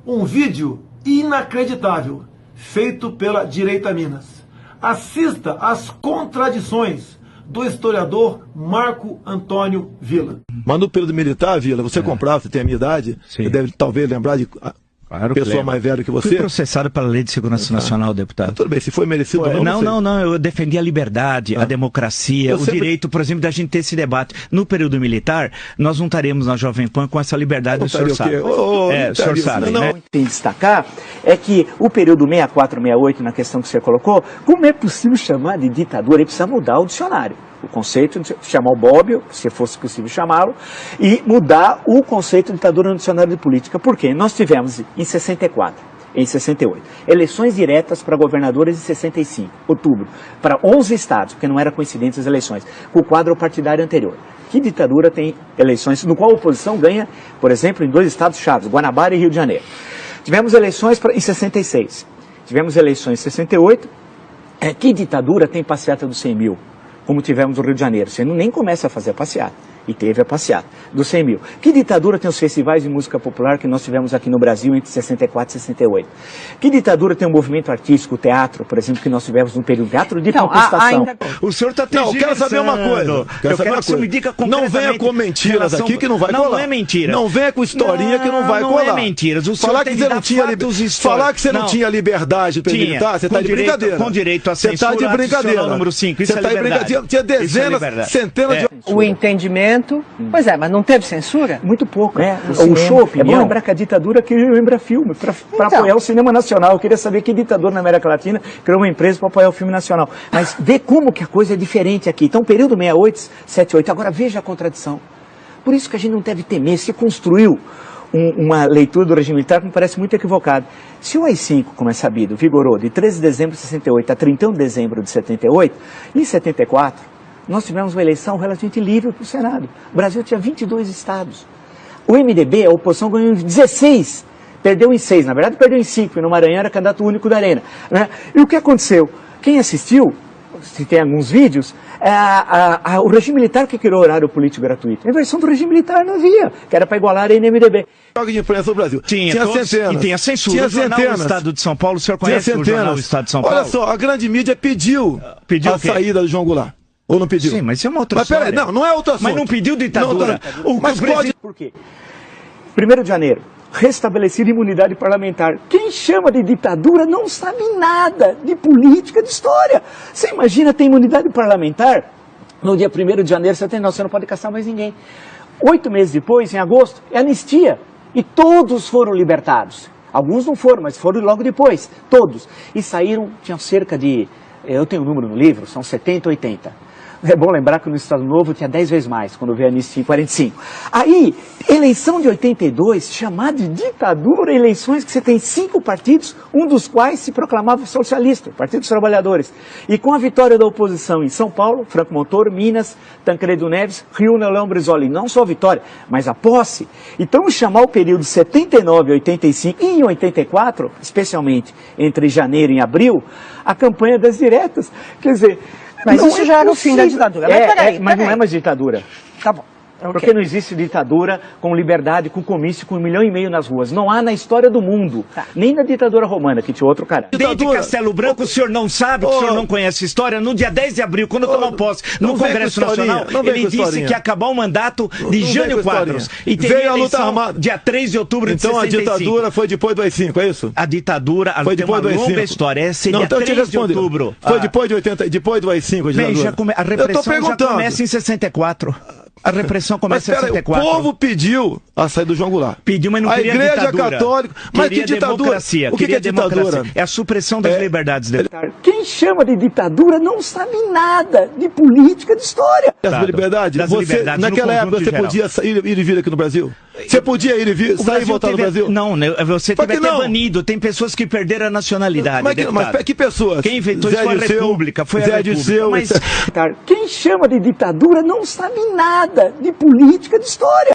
Um vídeo inacreditável, feito pela Direita Minas. Assista às contradições do historiador Marco Antônio Villa. Mas no período militar, Villa, você comprava, você tem a minha idade, Sim. você deve talvez lembrar de pessoa mais velha que você. Fui processado pela Lei de Segurança Nacional, deputado. Tudo bem, se foi merecido ou não. Não, eu defendi a liberdade, a democracia, o direito, por exemplo, da gente ter esse debate. No período militar, nós não estaremos na Jovem Pan com essa liberdade do senhor sabe. O senhor sabe, né? Tem que destacar é que o período 64, 68, na questão que você colocou, como é possível chamar de ditadura? Ele precisa mudar o dicionário. O conceito de chamar o Bobbio, se fosse possível chamá-lo, e mudar o conceito de ditadura no dicionário de política. Por quê? Nós tivemos em 64, em 68, eleições diretas para governadores em 65, outubro, para 11 estados, porque não era coincidente as eleições, com o quadro partidário anterior. Que ditadura tem eleições no qual a oposição ganha, por exemplo, em 2 estados chaves, Guanabara e Rio de Janeiro? Tivemos eleições em 66, tivemos eleições em 68, que ditadura tem passeata dos 100 mil? Como tivemos no Rio de Janeiro. Você nem começa a fazer a passeata. E teve a passeata dos 100 mil. Que ditadura tem os festivais de música popular que nós tivemos aqui no Brasil entre 64 e 68? Que ditadura tem o movimento artístico, o teatro, por exemplo, que nós tivemos no período teatro de contestação? O senhor está Não, eu quero saber uma coisa. Eu quero que você me diga concretamente. Não venha com mentiras aqui que não vai colar. Não é mentira. Não venha com historinha que não vai colar. Não é mentiras. O falar que você não tinha falar que você não tinha liberdade para militar, você está de brincadeira. Com direito a censura. Você está de brincadeira. Número 5. Isso você é liberdade. Tinha dezenas, centenas de... O entendimento... Pois é, mas não teve censura? Muito pouco. O show, é bom lembrar que a ditadura criou o Embrafilme para apoiar o cinema nacional. Eu queria saber que ditador na América Latina criou uma empresa para apoiar o filme nacional. Mas vê como que a coisa é diferente aqui. Então, período 68, 78. Agora veja a contradição. Por isso que a gente não deve temer. Se construiu uma leitura do regime militar que me parece muito equivocada. Se o AI-5, como é sabido, vigorou de 13 de dezembro de 68 a 31 de dezembro de 78, em 74, nós tivemos uma eleição relativamente livre para o Senado. O Brasil tinha 22 estados. O MDB, a oposição, ganhou em 16. Perdeu em 6. Na verdade, perdeu em 5. E no Maranhão era candidato único da Arena. Né? E o que aconteceu? Quem assistiu, se tem alguns vídeos, o regime militar que criou o horário político gratuito. A inversão do regime militar não havia, que era para igualar a Arena e MDB. Jogo de imprensa no Brasil. Tinha centenas. E tem a censura. Tinha o jornal centenas. do Estado de São Paulo, o senhor conhece o jornal do Estado de São Paulo? Olha só, a grande mídia pediu a saída do João Goulart. Ou não pediu? Sim, mas isso é uma outra história. Mas peraí, não é outra assunto. Mas não pediu ditadura. Mas pode... Por quê? 1º de janeiro, restabelecida imunidade parlamentar. Quem chama de ditadura não sabe nada de política, de história. Você imagina ter imunidade parlamentar no dia 1º de janeiro, você não pode caçar mais ninguém. 8 meses depois, em agosto, é anistia. E todos foram libertados. Alguns não foram, mas foram logo depois. Todos. E saíram, tinham cerca de... Eu tenho um número no livro, são 70, 80. É bom lembrar que no Estado Novo tinha 10 vezes mais, quando veio a anistia em 45. Aí, eleição de 82, chamada de ditadura, eleições que você tem 5 partidos, um dos quais se proclamava socialista, Partido dos Trabalhadores. E com a vitória da oposição em São Paulo, Franco Montoro, Minas, Tancredo Neves, Rio, Leão Brizola, não só a vitória, mas a posse. Então, chamar o período 79 a 85 e em 84, especialmente entre janeiro e abril, a campanha das diretas. Quer dizer... Mas isso já era o fim da ditadura. Mas não é mais ditadura. Tá bom. Porque não existe ditadura com liberdade, com comício, com 1,5 milhão nas ruas. Não há na história do mundo. Tá. Nem na ditadura romana, que tinha outro cara. Desde Castelo Branco, o senhor não sabe, o senhor não conhece a história. No dia 10 de abril, quando tomou posse no Congresso Nacional, ele disse que ia acabar o mandato de Jânio Quadros. E teria a luta armada dia 3 de outubro de 65. Então a ditadura foi depois do AI-5, é isso? A ditadura foi depois do AI-5. Longa história. Essa seria 3 de outubro. Foi depois de 80, depois do AI-5 a ditadura. A repressão já começa em 64. A repressão começa em 64. O povo pediu a saída do João Goulart. Pediu, mas não queria ditadura. A Igreja Católica... Mas que ditadura? Democracia. O que é ditadura? É a supressão das liberdades. Quem chama de ditadura não sabe nada de política, de história. Das liberdades? Naquela época você podia ir e vir aqui no Brasil? Você podia ir e vir, sair e voltar no Brasil? Não, você teve até banido. Tem pessoas que perderam a nacionalidade. Mas que pessoas? Quem inventou isso foi a República. Foi a República. Mas quem chama de ditadura não sabe nada de política, de história.